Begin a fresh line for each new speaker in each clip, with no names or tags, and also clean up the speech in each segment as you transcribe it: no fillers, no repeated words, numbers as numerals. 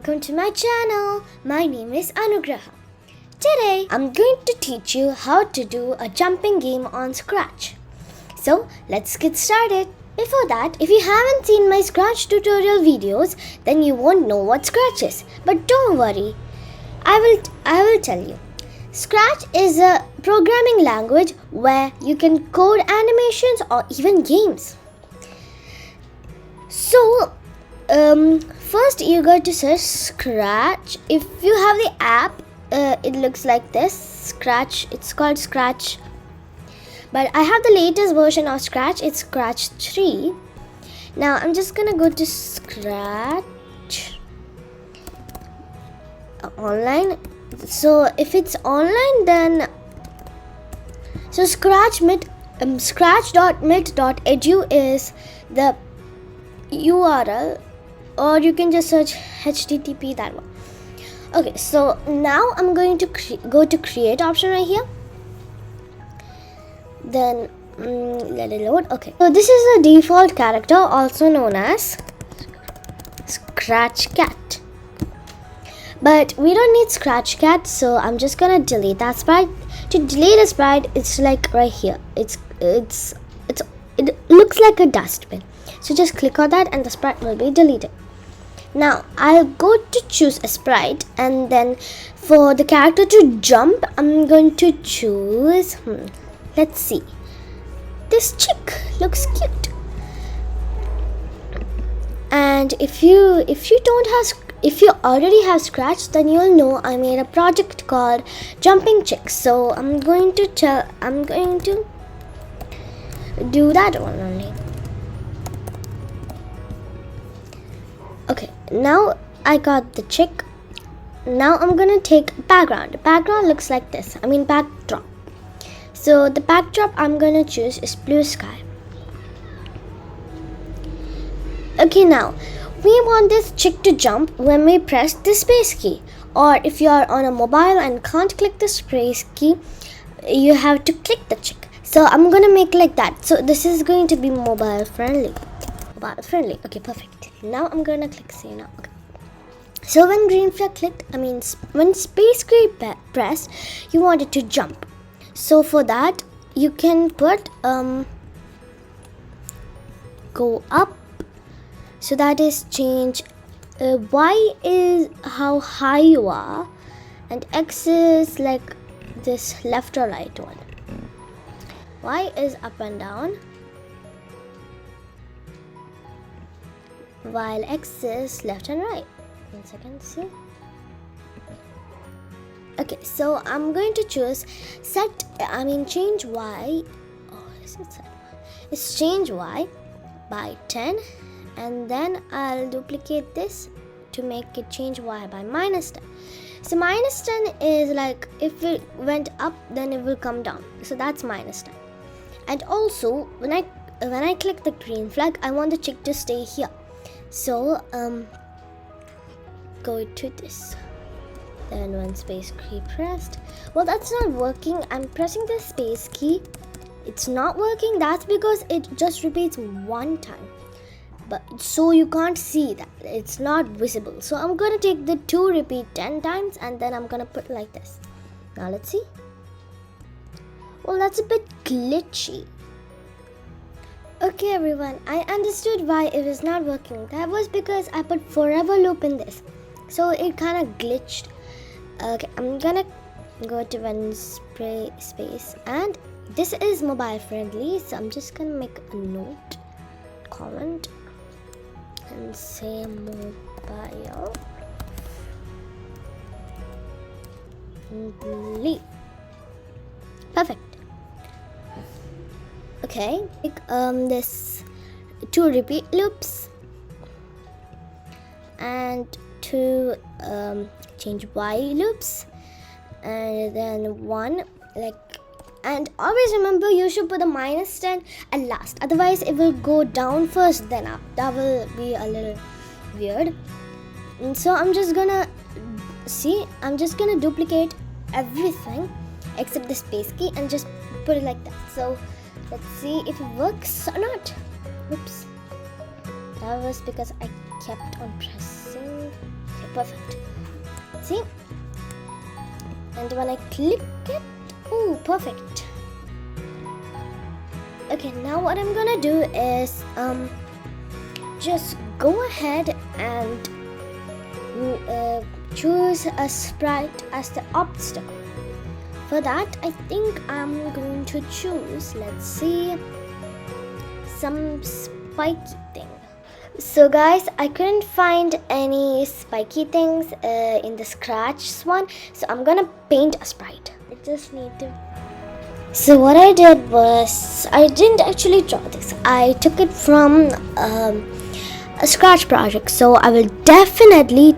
welcome to my channel. My name is Anugraha. Today I'm going to teach you how to do a jumping game on Scratch. So let's get started. Before that, if you haven't seen my Scratch tutorial videos, then you won't know what Scratch is. But don't worry, I will tell you. Scratch is a programming language where you can code animations or even games. So first you go to search Scratch. If you have the app, it looks like this. Scratch, it's called Scratch, but I have the latest version of Scratch. It's Scratch 3. Now I'm just gonna go to Scratch online. So if it's online, then so scratch.mit.edu is the URL, or you can just search HTTP, that one. Okay, so now I'm going to go to create option right here. Then let it load. Okay, so this is the default character, also known as Scratch Cat. But we don't need Scratch Cat, so I'm just gonna delete that sprite. To delete a sprite, it's like right here. It looks like a dustbin. So just click on that and the sprite will be deleted. Now I'll go to choose a sprite, and then for the character to jump, I'm going to choose, let's see, this chick looks cute. And if you already have Scratch, then you'll know I made a project called Jumping Chick. So I'm going to do that one only. Okay, now I got the chick. Now I'm gonna take background. Background looks like this. Backdrop. So the backdrop I'm gonna choose is blue sky. Okay, now we want this chick to jump when we press the space key. Or if you are on a mobile and can't click the space key, you have to click the chick. So I'm gonna make like that. So this is going to be mobile friendly. Okay, perfect. Now I'm gonna click say now. Okay. So when green flag clicked, when space key pressed, you want it to jump. So for that, you can put go up. So that is change. Y is how high you are, and X is like this left or right one. Y is up and down, while X is left and right. 1 second, see. Okay, so I'm going to choose change Y. Oh, is it set? It's change Y by 10, and then I'll duplicate this to make it change Y by minus 10. So minus 10 is like if it went up, then it will come down. So that's minus 10. And also when I click the green flag, I want the chick to stay here. So go to this. Then when space key pressed, well, that's not working. I'm pressing the space key. It's not working. That's because it just repeats one time. But so you can't see that. It's not visible. So I'm gonna take the 2 repeat 10 times, and then I'm gonna put like this. Now let's see. Well, that's a bit glitchy. Okay everyone, I understood why it was not working. That was because I put forever loop in this. So it kind of glitched. Okay, I'm gonna go to one space, and this is mobile friendly. So I'm just gonna make a note, comment, and say mobile friendly. Perfect. Okay, this 2 repeat loops and 2 change Y loops, and then 1 and always remember you should put the minus 10 at last, otherwise it will go down first then up. That will be a little weird. And so I'm just gonna duplicate everything except the space key and just put it like that. So let's see if it works or not. Oops, that was because I kept on pressing. Okay. perfect. See? And when I click it, oh, perfect. Okay, now what I'm gonna do is just go ahead and choose a sprite as the obstacle. For that, I think I'm going to choose, let's see, some spiky thing. So guys, I couldn't find any spiky things in the scratch one, so I'm gonna paint a sprite. I just need to. So what I did was, I didn't actually draw this. I took it from a scratch project, so I will definitely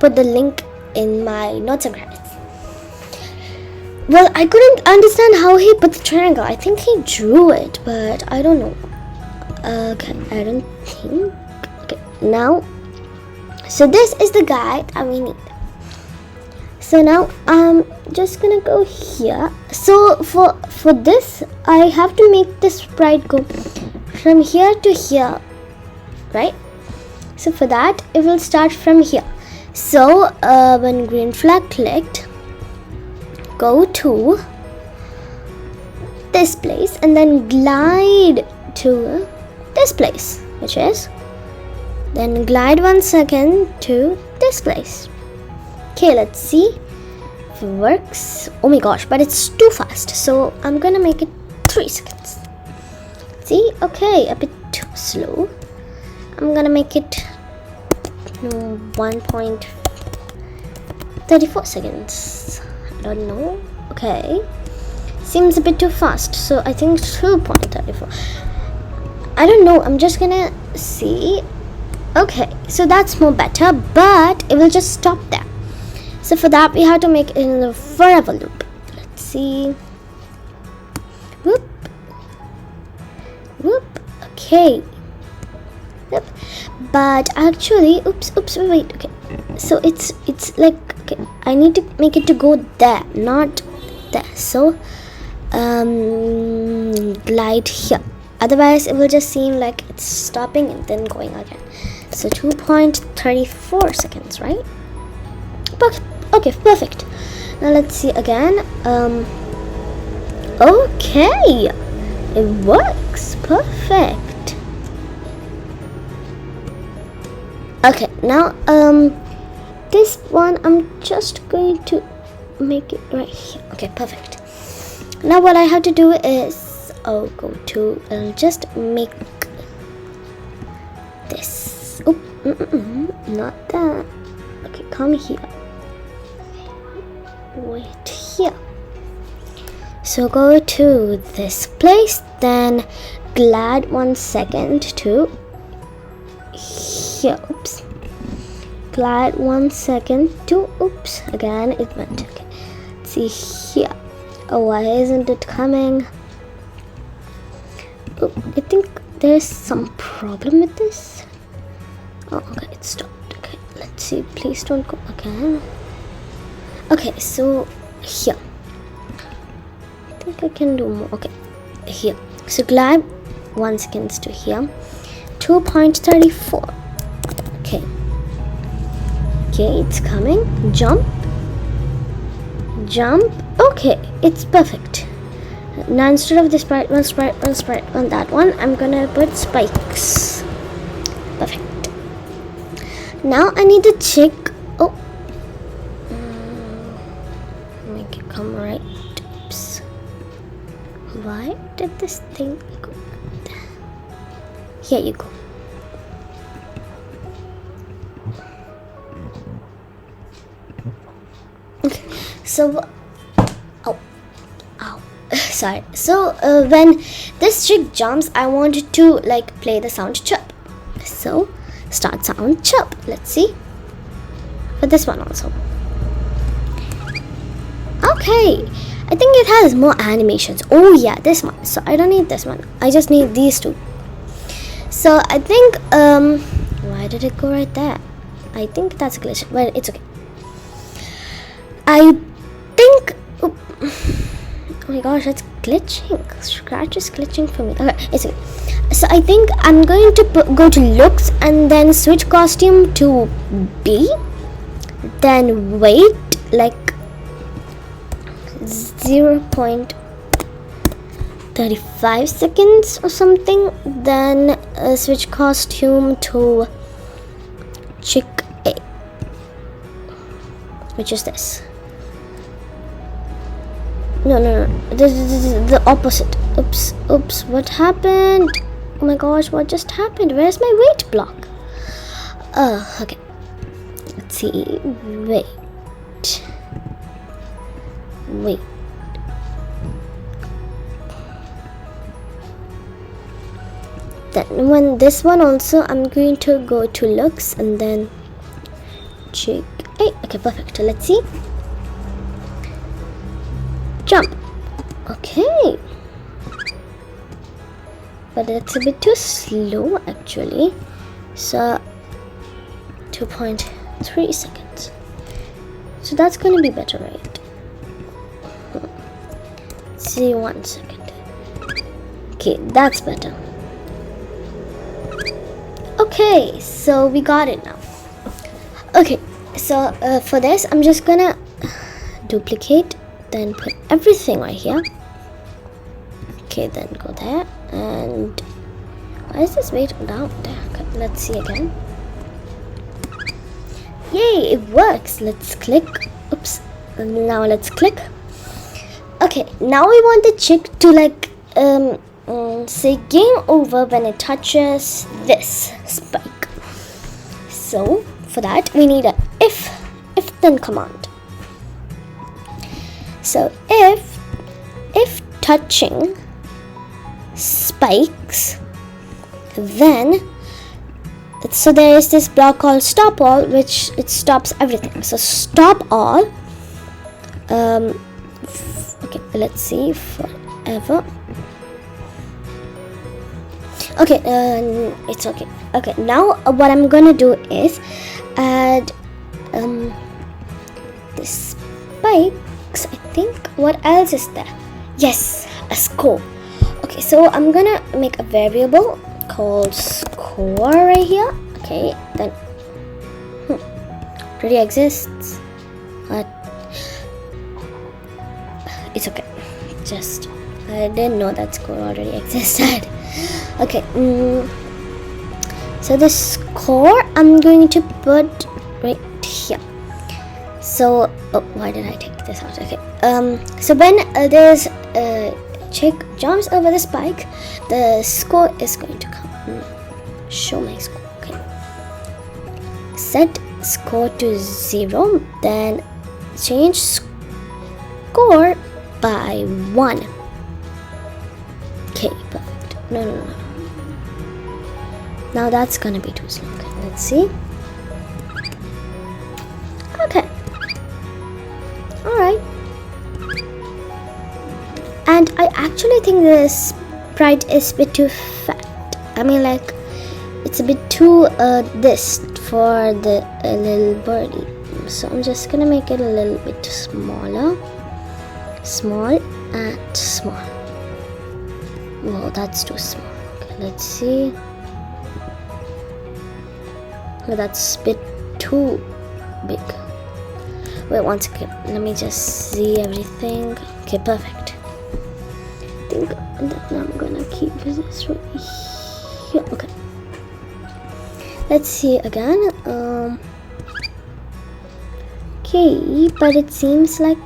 put the link in my notes and credits. Well, I couldn't understand how he put the triangle. I think he drew it, but I don't know. Okay, I don't think. Okay, now, so this is the guy that we need. So now I'm just gonna go here. So for this, I have to make the sprite go from here to here, right? So for that, it will start from here. So when green flag clicked, go to this place and then glide to this place, which is, then glide 1 second to this place. Okay, let's see if it works. Oh my gosh, but it's too fast, so I'm gonna make it 3 seconds. See, okay, a bit too slow. I'm gonna make it 1.34 seconds. I don't know. Okay, seems a bit too fast, so I think 2.34. I don't know, I'm just gonna see. Okay, so that's more better, but it will just stop there. So for that, we have to make it in a forever loop. Let's see. Whoop. Whoop. Okay. Yep. But actually, oops, wait, okay. So it's like, okay, I need to make it to go there, not there. So glide here. Otherwise, it will just seem like it's stopping and then going again. So 2.34 seconds, right? Okay, perfect. Now let's see again. Okay, it works. Perfect. Okay, now this one I'm just going to make it right here. Okay, perfect. Now what I have to do is I'll just make this. Oh, not that. Okay, come here. Wait here. So go to this place, then glide 1 second to here. Oops. Glide 1 second to, oops, again it went. Okay, let's see here. Oh, why isn't it coming? Oh, I think there's some problem with this. Oh, okay, it stopped. Okay, let's see. Please don't go again. Okay, so here. I think I can do more. Okay, here. So glide 1 second to here. 2.34. Okay. Okay, it's coming. Jump. Jump. Okay, it's perfect. Now instead of the sprite on that one, I'm gonna put spikes. Perfect. Now I need to check. Oh, make it come right. Oops. Why did this thing go? Here you go. Okay. So, sorry. So when this chick jumps, I wanted to like play the sound chirp. So start sound chirp. Let's see. For this one also. Okay. I think it has more animations. Oh yeah, this one. So I don't need this one. I just need these two. So I think why did it go right there? I think that's a glitch, but it's okay. I think Oh my gosh, it's glitching. Scratch is glitching for me. Okay, it's okay. So I think I'm going to go to looks and then switch costume to B. Then wait like 0.35 seconds or something. Then switch costume to chick A, which is this. No. This is the opposite. Oops. What happened? Oh my gosh, what just happened? Where's my wait block? Okay. Let's see. Wait. Then when this one also, I'm going to go to looks and then check. Hey, okay, perfect. Let's see. Jump. Okay. But it's a bit too slow actually. So 2.3 seconds. So that's gonna be better, right? See, 1 second. Okay, that's better. Okay, so we got it now. Okay, so for this, I'm just gonna duplicate, then put everything right here. Okay, then go there, and why is this weight down there? Okay, let's see again. Yay, it works. Let's click. Oops. Now let's click. Okay, now we want the chick to like say game over when it touches this spike. So for that we need a if then command. So if touching spikes, then so there is this block called stop all, which it stops everything. So stop all. Okay, let's see, forever. Okay, it's okay. Okay, now what I'm gonna do is add the spikes, I think. What else is there? Yes, a score. Okay, so I'm gonna make a variable called score right here. Okay, then already exists, but it's okay. Just I didn't know that score already existed. Okay, so the score I'm going to put right here. So why did I take this out? Okay, so when there's a chick jumps over the spike, the score is going to come. Show my score. Okay, set score to 0, then change score by 1. Okay, perfect. No. Now that's gonna be too slow. Okay, let's see. Okay. Alright. And I actually think this sprite is a bit too fat. I mean, like, it's a bit too this for the little birdie. So I'm just gonna make it a little bit smaller. Small and small. Whoa, that's too small. Okay, let's see. Oh, that's a bit too big. Wait, one second. Let me just see everything. Okay, perfect. I think that I'm gonna keep this right here. Okay. Let's see again. Okay, but it seems like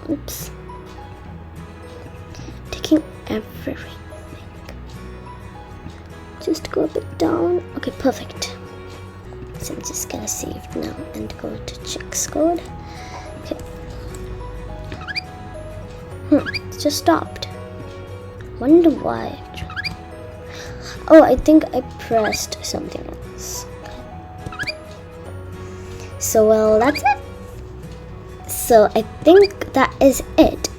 oops, taking everything. Just go a bit down. Okay, perfect. So I'm just gonna save now and go to check code. Okay. It just stopped. Wonder why actually. Oh, I think I pressed something else. So well, that's it. So I think that is it.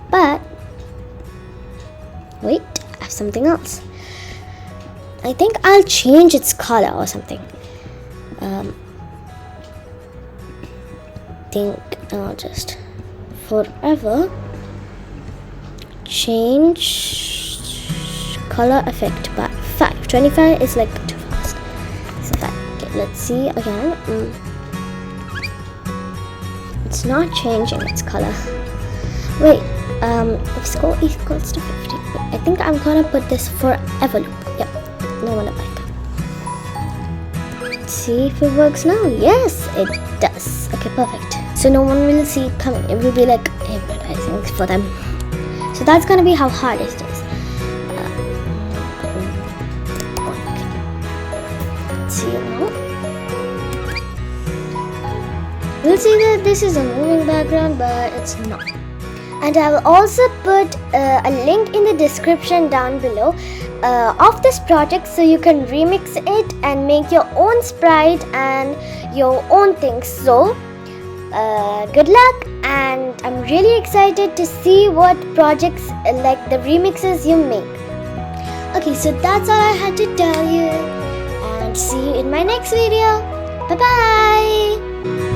But wait, I have something else. I think I'll change its color or something. Think I'll just forever change color effect by 5. 25 is like too fast. So 5. Okay, let's see again. It's not changing its color. Wait, if score equals to 50, I think I'm gonna put this forever loop. Yep, no wonder back. Let's see if it works now. Yes, it does. Okay, perfect. So no one will see it coming. It will be like advertising for them. So that's gonna be how hard it is. Okay. Let's see now. You'll see that this is a moving background, but it's not. And I will also put a link in the description down below of this project, so you can remix it and make your own sprite and your own things. So good luck, and I'm really excited to see what projects like the remixes you make. Okay, so that's all I had to tell you, and see you in my next video. Bye bye.